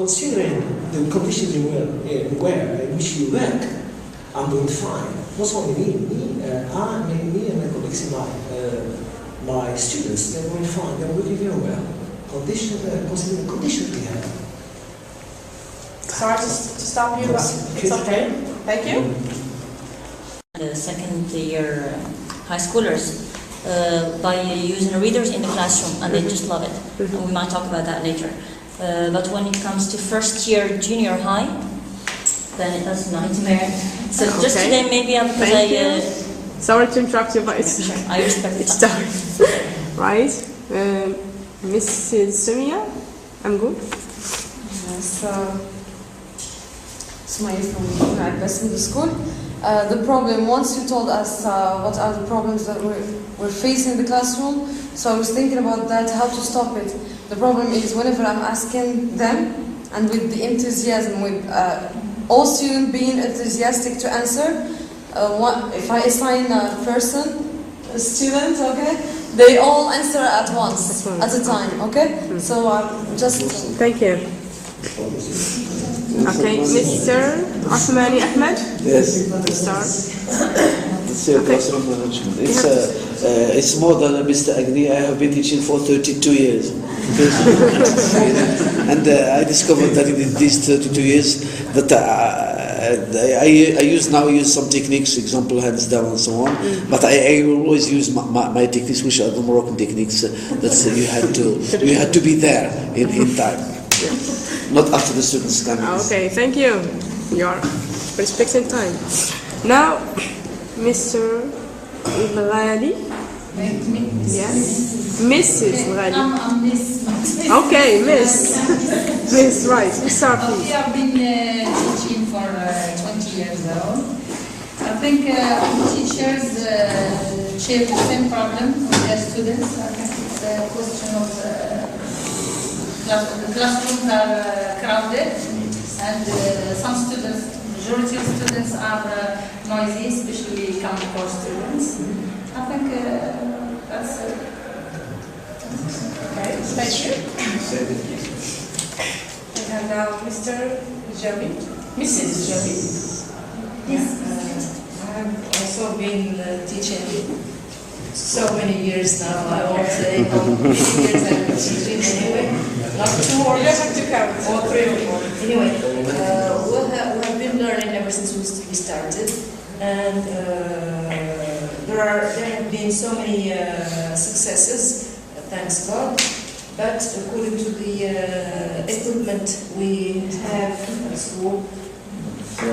considering the conditions in which you work, I'm doing fine. Not only me and my colleagues, my students, they're doing fine. They're working very well. Considering the conditions we have. Sorry to stop you, but it's okay. Thank you. The second year high schoolers by using readers in the classroom, and they just love it. And we might talk about that later. But when it comes to first year junior high, then that's a nightmare. So just today, maybe because Sorry to interrupt you, but I respect it's time. Right. Mrs. Sumia, I'm good. Yes, Sumaya from the school. The problem, once you told us what are the problems that we're facing in the classroom, so I was thinking about that, how to stop it. The problem is whenever I'm asking them, and with the enthusiasm, with all students being enthusiastic to answer, if I assign a student, okay, they all answer at once, at a time, okay? So just... Thank you. Okay, Mr. Osmani Ahmed? Yes. Start. It's classroom management. It's more than Mr. Agni. I have been teaching for 32 years. And I discovered that in these 32 years that I use some techniques, example hands down and so on, but I always use my techniques, which are the Moroccan techniques, that you had to be there in time. Not after the students come. Okay, thank you. You are respecting time. Now, Mr. Ghali. Yes. Mrs. Ghali. I'm Miss. Okay, Miss. Miss, right. Start, please. I've been teaching for 20 years now. I think teachers share the same problem with their students. I think it's a question of the classrooms are crowded, and some students, majority of students are noisy, especially Common Core students. I think that's Okay, thank you. And now Mr. Jami. Mrs. Jami. Yes. I have also been teaching so many years now. I won't say how many years I've been teaching anyway. Not 2 or You don't have to count. or 3 or 4. Anyway, we have been learning ever since we started, and there have been so many successes, thanks God. But according to the equipment we have at school, we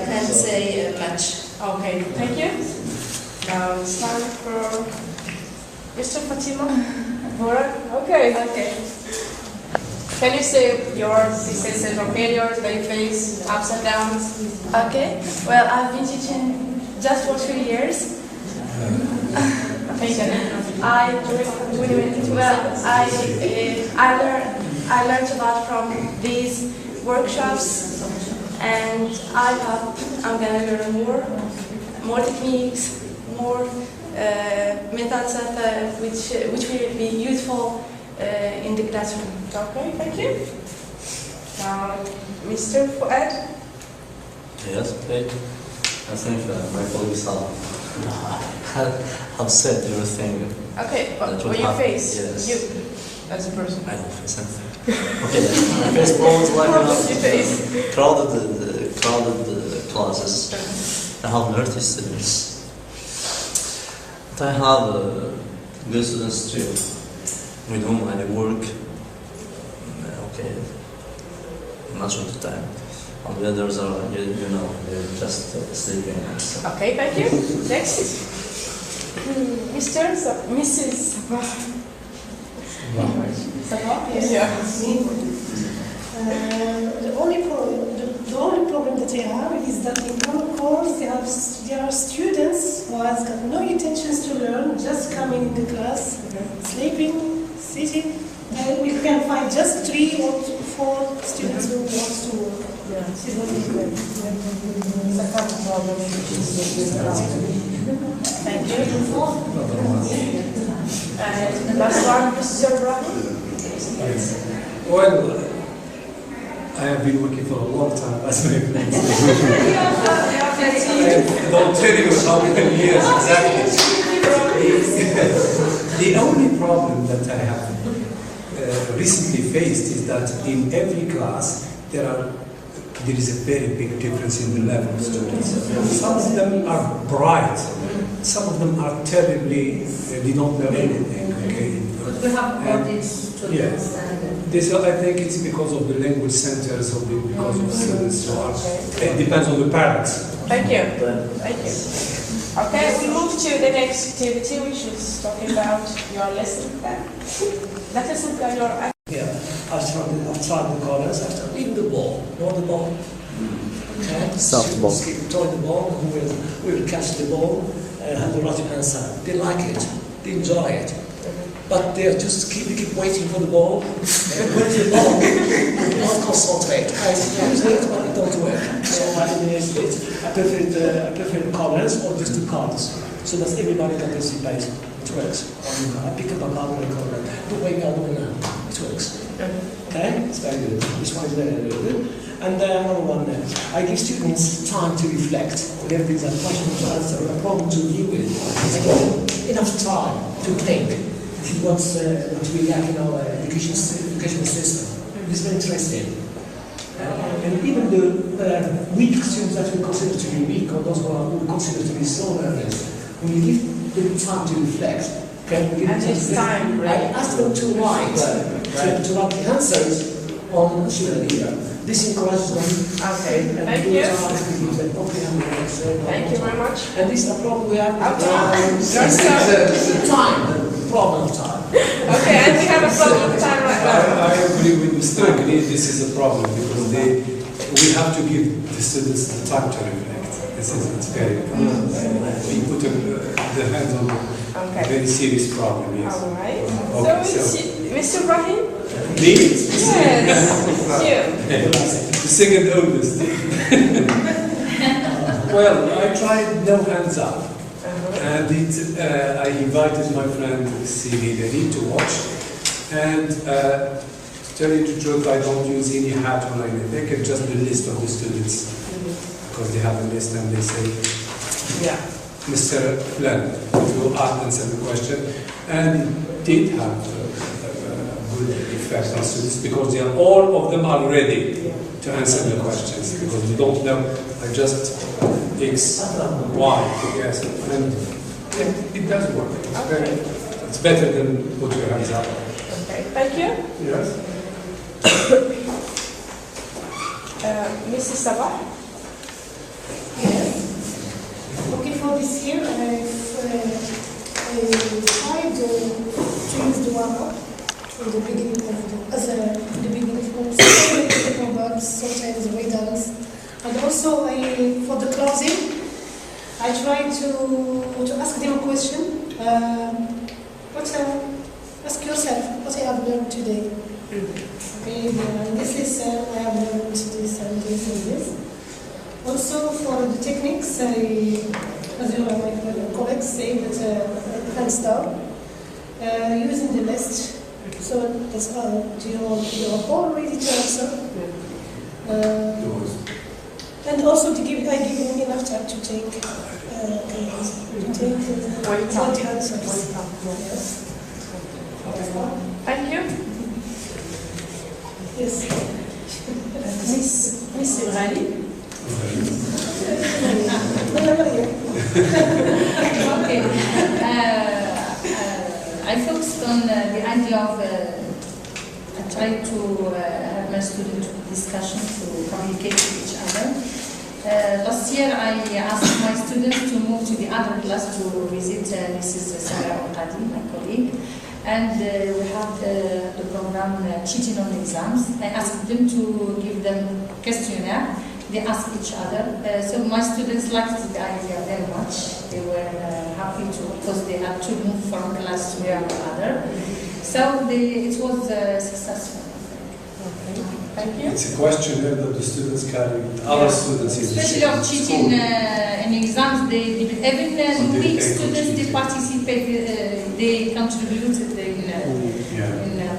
can't say much. Okay, thank you. Now it's time for Mr. Fatima. Okay. okay. Can you say your successes or failures that you face, ups and downs? Okay, well, I've been teaching just for 3 years. I learned a lot from these workshops, and I hope I'm gonna learn more techniques, more methods which will be useful in the classroom. Okay, thank you. Now, Mr. Fuad. Yes, okay. I think my colleagues have said everything. Okay, but that when would you happen. face Yes. you as a person. I don't face anything. Okay, I face problems like You face. crowded classes. I have 30 students. But I have good students too, with whom I work. Okay, much of the time. And the others are, they're just sleeping. So. Okay, thank you. Next. Mr. Mrs. Sabah? Yes. Yeah. The only problem that I have is that in one course there are students who has got no intentions to learn, just coming in the class, sleeping, sitting, and we can find just 3 or 4 students who wants to work. Yeah. This is what we do. It's a common problem. Thank you. And last one, Mr. Brahim. Well, I have been working for a long time as my friend. Don't tell you how many years exactly. The only problem that I have recently faced is that in every class there is a very big difference in the level of students. Some of them are bright, some of them are terribly, they don't know anything. Okay? But we have audit students. This, I think it's because of the language centers or because of students. So it depends on the parents. Thank you. Thank you. Okay, we move to the next activity, which is talking about your lesson plan. That lesson plan, your Yeah, I've tried the corners, I've tried even the ball. You know the ball? Okay. Softball. Keep throwing the ball, who will catch the ball and have the right answer. They like it, they enjoy it. But they just keep waiting for the ball. And when the ball, they don't concentrate. I use it, but it don't work. So I eliminated it. I prefer the corners or just the cards. So that everybody can participate. It works. I pick up a card and a corner. The way I do now. It works. Okay? It's very good. This one is very, very good. And another one, I give students time to reflect. Whenever there's a question to answer, a problem to deal with, I give them enough time to think. This is what we lack in our education system. It's very interesting. And even the weak students that we consider to be weak, or those who we consider to be slow learners, when we give them time to reflect, okay, we give them time. I ask them to write, to write the answers on social media. This encourages them. Okay, thank you. Thank you very much. And this is the problem we have. Time. Problem of time. Okay, and we have a problem of time right now. I agree with Mr. Agni, this is a problem because we have to give the students the time to reflect. It's very important. We put the hands on a very serious problem, yes. All right. Okay, So, Mr. Ibrahim? Me? Yes, you. The second oldest. Well, I tried no hands up. And I invited my friend Siri Deri to watch. And to tell you the truth, I don't use any hat when I make it, just the list of the students. Because they have a list and they say, Yeah. Mr. Len, you answer the question. And it did have a good effect on students because all of them are ready to answer the questions. Because we don't know, I just X, Y, yes, and it does work. It's better than put your hands up. Okay, thank you. Yes. Mrs. Sabah? Yes. Okay, for this year, I tried to use the warm-up in the beginning of the proverbs, sometimes riddles, and also for the closing, I tried to ask them a question. Ask yourself what I have learned today. Okay, in this lesson I have learned this and this and this. Also for the techniques, as my colleagues say, that hands down, using the list. So that's how you're all ready to answer. And also I give them enough time to take the answers. Yes. Thank you. Yes. Miss Ibrahim? Okay. I focused on the idea of I tried to have my students discussion to communicate with each other. Last year I asked my students to move to the other class to visit Mrs. Sarah Oqadi, my colleague. And we have the program Cheating on Exams. I asked them to give them questionnaire. They ask each other. So my students liked the idea very much. They were happy to, because they had to move from class to the other. So it was successful. Okay. Thank you. It's a questionnaire that the students carry, other students in especially of cheating in exams, even weak students, they participate, they contributed in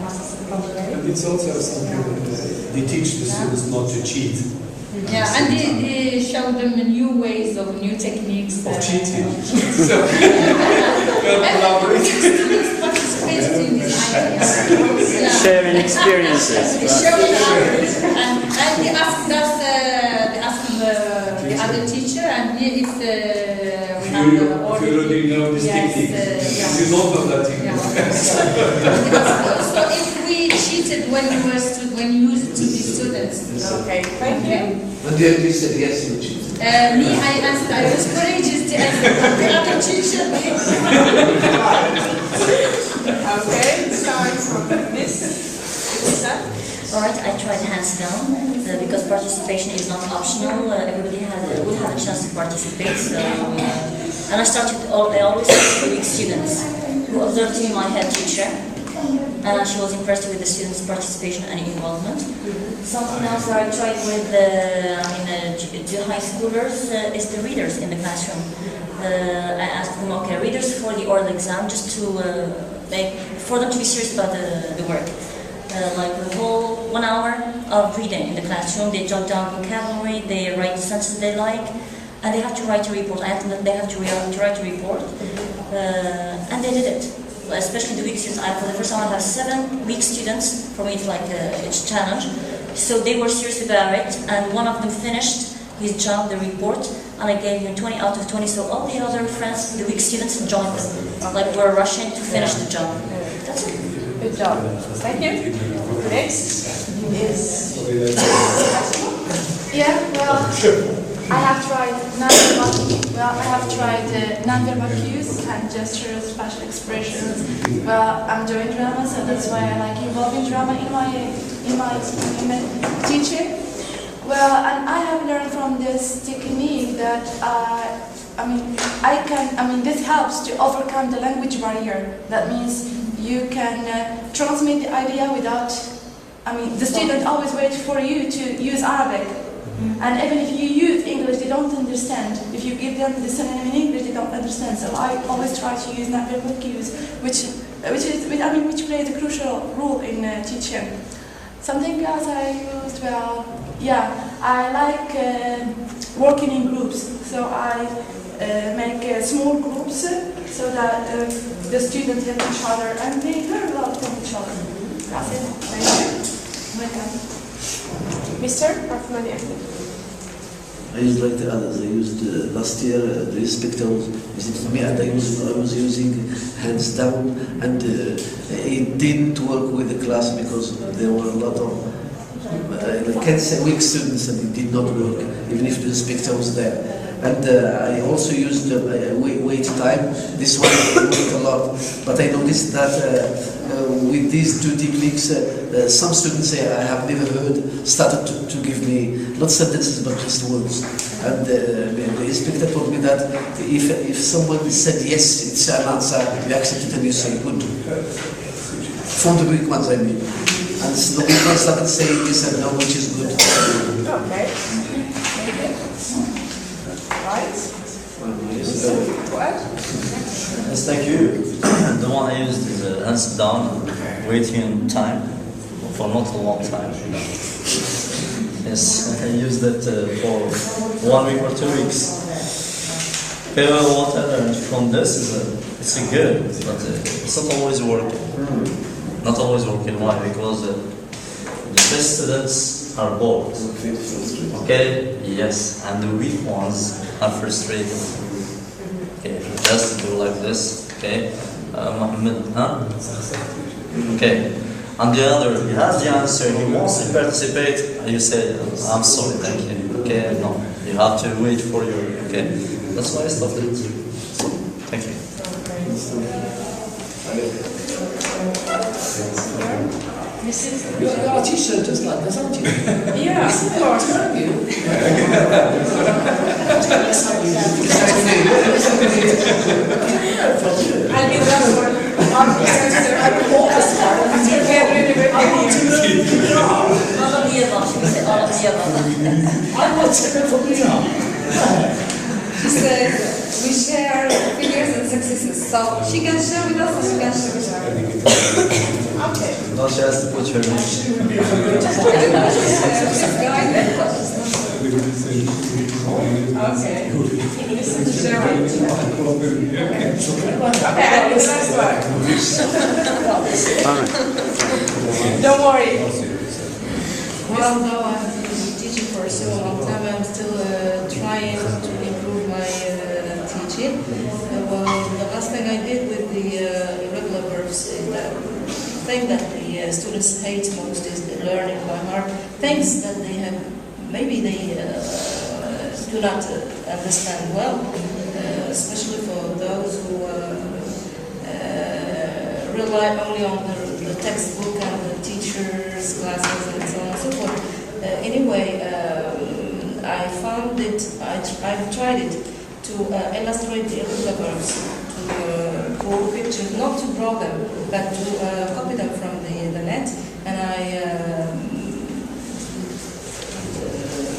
participating. And it's also something they teach the students not to cheat. Yeah, and they show them new ways of new techniques. Of cheating. So, students participated in this idea. Yeah. Sharing experiences. Showing others, and they asked us, they asked the other teacher, and if we have you already know this yes, technique. yeah. You don't know that technique. So if we cheated when we were when we used to be students. Okay, thank you. And you said yes, you cheated. Me, I answered, I was courageous to answer, but the other teacher, Okay, starting from this. Alright, I tried hands down because participation is not optional. Everybody will have a chance to participate. So, and I always started with weak students who observed me my head teacher, and she was impressed with the students' participation and involvement. Something else I tried with the high schoolers is the readers in the classroom. I asked them, okay, readers for the oral exam, just to for them to be serious about the work. Like the whole 1 hour of reading in the classroom, they jot down vocabulary, they write the sentences they like, and they have to write a report. I asked them that they have to write a report, and they did it. Especially the weak students. For the first time, I have 7 weak students. For me, it's like it's a challenge. So they were serious about it, and one of them finished his job, the report, and I gave him 20 out of 20. So all the other friends, the weak students, joined them. Like we're rushing to finish the job. That's it. Good job. Thank you. Next is. Yeah, well, I have tried non-verbal cues and gestures, facial expressions. Well, I'm doing drama, so that's why I like involving drama in my teaching. Well, and I have learned from this technique that this helps to overcome the language barrier. That means you can transmit the idea without, the student always waits for you to use Arabic. And even if you use English, they don't understand. If you give them the synonym in English, they don't understand. So I always try to use non-verbal cues, which plays a crucial role in teaching. Something else I used, I like working in groups. So I make small groups so that the students help each other and they learn a lot from each other. That's it. Thank you. Welcome. Mr. Rahmani Ahmed. I used like the others. I used last year the inspector was visiting me, and I was using hands down, and it didn't work with the class because there were a lot of weak students, and it did not work even if the inspector was there. And I also used wait time. This one worked a lot, but I noticed that with these 2 techniques, some students I have never heard started to give me not sentences but just words. And the inspector told me that if someone said yes, it's an answer, you accept it and you say good. From the weak ones, I mean. And the weak ones started saying yes and no, which is good. Okay. Right. What? Yes, thank you. The one I used is hands down, waiting time for not a long time. Yes, I used that for 1 week or 2 weeks. What I learned from this is it's good, but it's not always working. Not always working. Why? Because the best students are bored. Okay? Yes, and the weak ones are frustrated. Okay, just do like this. Okay, Mohammed, huh? Okay. And the other, he has the answer, he wants to participate, and you say, I'm sorry, thank you. Okay, no, you have to wait for your, okay. That's why I stopped it. Thank you. You are a teacher just like this, aren't you? Yeah, of course. Thank you. I'll be the one. I will hold the start. You get really good. All of the above. She said all of the above. I'm not second for me now. She said, we share failures and successes. So she can share with us and she can share with her. Okay. No, she has to put her name. Okay. Listen to Sharon. Okay, I'll do the last one. Don't worry. Well, although I've been teaching for so long time, I'm still trying to improve my teaching. Well, the last thing I did with the irregular verbs is that thing that the students hate most is the learning by heart. Things that they have, maybe they do not understand well, especially for those who rely only on the textbook and the teacher's classes and so on and so forth. Anyway, I found it, I've tried it to illustrate the irregular verbs, to draw pictures, not to draw them, but to copy them from the net, and I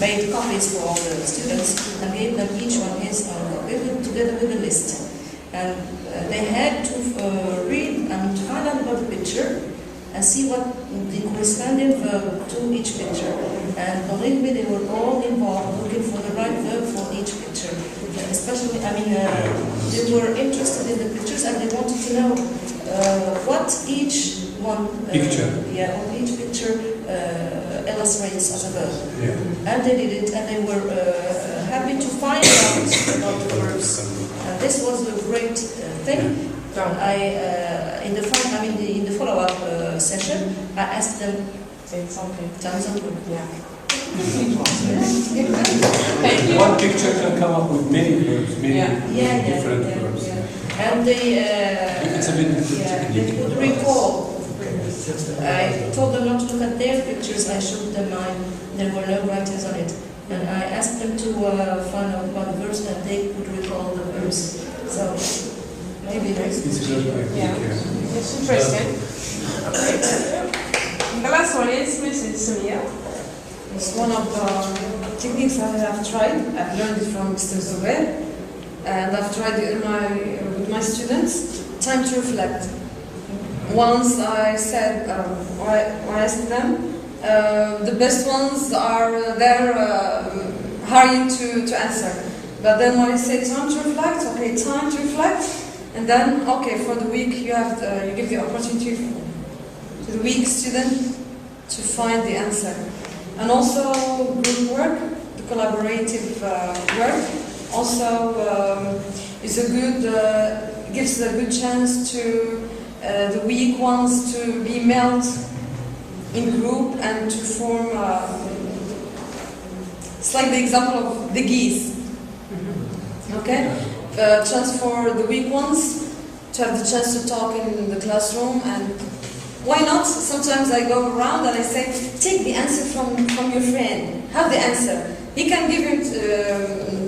made copies for all the students and gave them each one his own copy together with a list. And they had to read and find out about the picture and see what the corresponding verb to each picture. And believe me, they were all involved looking for the right verb for each picture. Especially, they were interested in the pictures and they wanted to know what each one, on each picture illustrates as a verb. Yeah. And they did it, and they were happy to find out about the verbs. And this was a great thing. In the follow-up session, I asked them something. Tell something. Yeah. One picture can come up with many verbs, many different verbs. And they could recall. I told them not to look at their pictures, I showed them mine. There were no writings on it. And I asked them to find out about the verbs and they could recall the verbs. So maybe It's good, I think, It's interesting. Okay. The last one is Mrs. Samia. It's one of the techniques I have tried. I've learned it from Mr. Zubair, and I've tried it with my students. Time to reflect. Once I said, I asked them, the best ones are there hurrying to answer. But then when I say time to reflect, okay, time to reflect, and then, okay, for the week you give the opportunity to the weak student to find the answer. And also group work, the collaborative work, also is a good, gives a good chance to the weak ones to be meld in group and to form, it's like the example of the geese, okay? Chance for the weak ones to have the chance to talk in the classroom, and why not? Sometimes I go around and I say, take the answer from your friend, have the answer. He can give you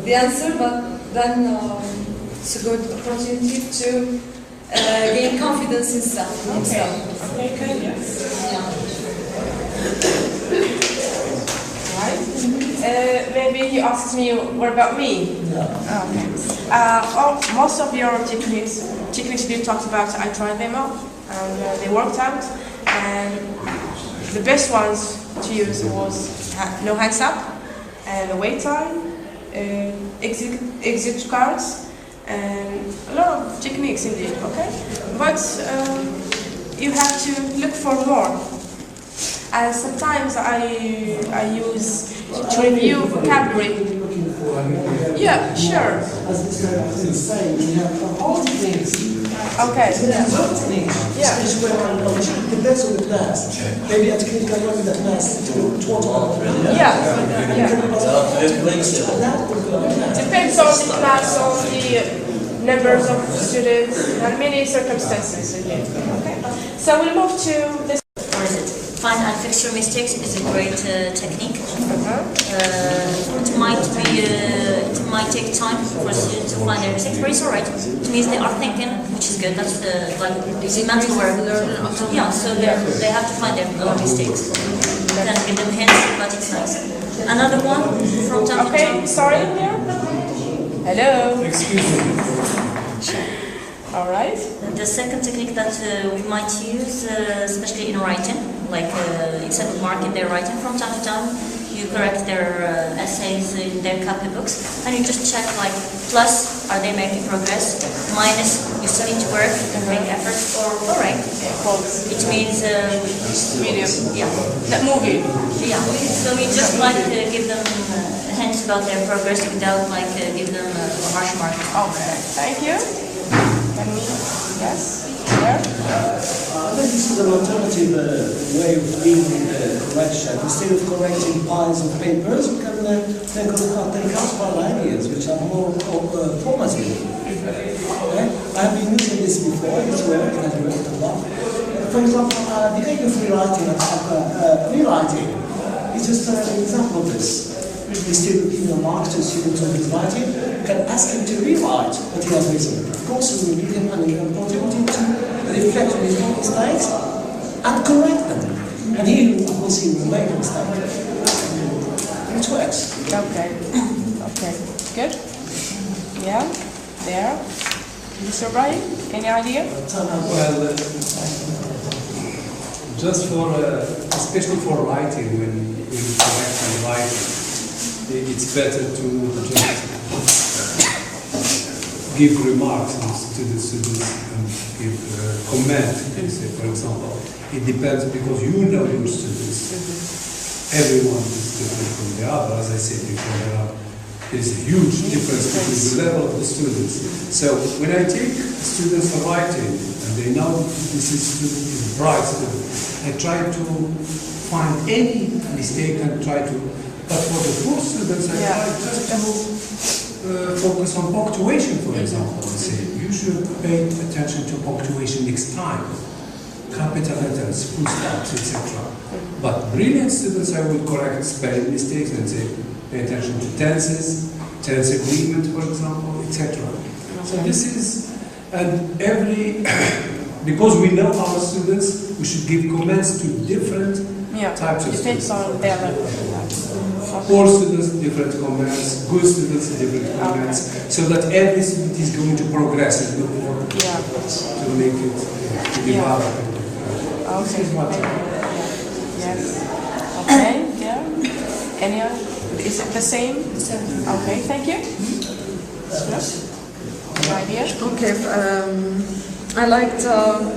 the answer, but then it's a good opportunity to gain confidence in himself. Okay, good, yes. Right. Maybe you asked me, what about me? Okay. Most of your techniques you talked about, I tried them out, and they worked out. And the best ones to use was no hands up, and the wait time, exit cards, and a lot of techniques indeed, okay? But you have to look for more. And sometimes I use to review vocabulary. Yeah, sure. As Mr. Hassan is saying, we have all the things. Okay. Yeah. Especially when it depends on the class. Maybe a technique can work with the class to Yeah. Depends on the class, on the numbers of students, and many circumstances again. Okay. So we'll move to this. What is it? Find and fix your mistakes is a great technique. It might take time for students to find their mistakes, but it's alright. It means they are thinking, which is good. That's the mental work. Yeah, so they have to find their own mistakes. Then give them hints, but it's nice. Another one from time to time. Okay, sorry, here. Hello. Excuse me. All right. The second technique that we might use, especially in writing, like instead of marking their writing from time to time, you correct their essays in their copybooks, and you just check like plus, are they making progress? Minus, you still need to work and make effort. Or alright, it means medium. Yeah. That movie. Yeah. So we just like give them hints about their progress without like give them a harsh mark. Okay. Thank you. Can we? Yes. There. I think this is an alternative way of dealing with correction. Instead of correcting piles of papers, we can take out ideas which are more formative. Okay? I have been using this before, it's work, it has worked a lot. For example, the aid of rewriting, rewriting is just an example of this. Instead of giving a mark to a student on his writing, you can ask him to rewrite what he has written. Of course, we will give him an opportunity to reflect on his own mistakes and correct them. And he, of course, he will make a mistake. It works. Okay. Okay. Good. Yeah. There. Mr. Brian, any idea? Well, just for, especially for writing, when you correct and write, it's better to just give remarks to the students and give comment. Say, for example, it depends because you know your students. Everyone is different from the other. As I said before, there's a huge difference between the level of the students. So when I take students for writing, and they know this student is a bright student, I try to find any mistake and try to. But for the poor students, I try just to focus on punctuation, for example. I say you should pay attention to punctuation next time, capital letters, full stops, etc. But brilliant students, I would correct spelling mistakes and say pay attention to tenses, tense agreement, for example, etc. So this is, and every, because we know our students, we should give comments to different types of students. Depends on their level. Poor students, different comments, good students, different comments, so that every student is going to progress and look forward to make it, to develop it. Okay. Yes. Okay, yeah. Any other? Is it the same? Okay, thank you. Idea? Okay, I liked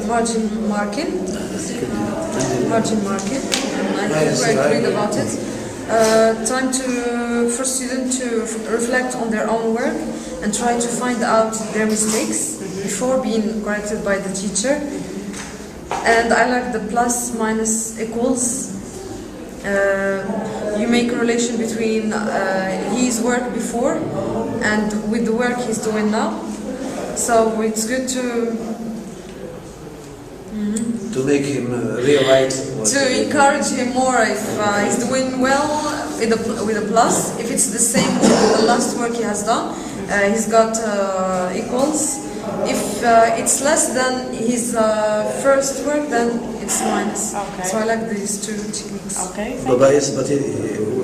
margin marking. Margin marking. I read about it. Time for students to reflect on their own work and try to find out their mistakes before being corrected by the teacher. And I like the plus, minus, equals. You make a relation between his work before and with the work he's doing now. So it's good to make him rewrite. To encourage him more if he's doing well with a plus. If it's the same with the last work he has done, he's got equals. If it's less than his first work, then it's minus. Okay. So I like these two techniques. Okay. But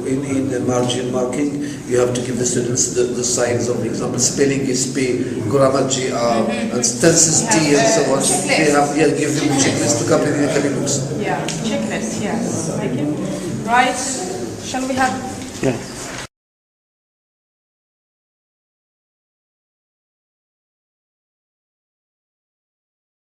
in the margin marking, you have to give the students the signs of, for example, spelling is P, grammar GR, and tenses T, and so on. Give them a checklist to complete the academics. Yeah, checklist, yes. Thank you. Right, shall we have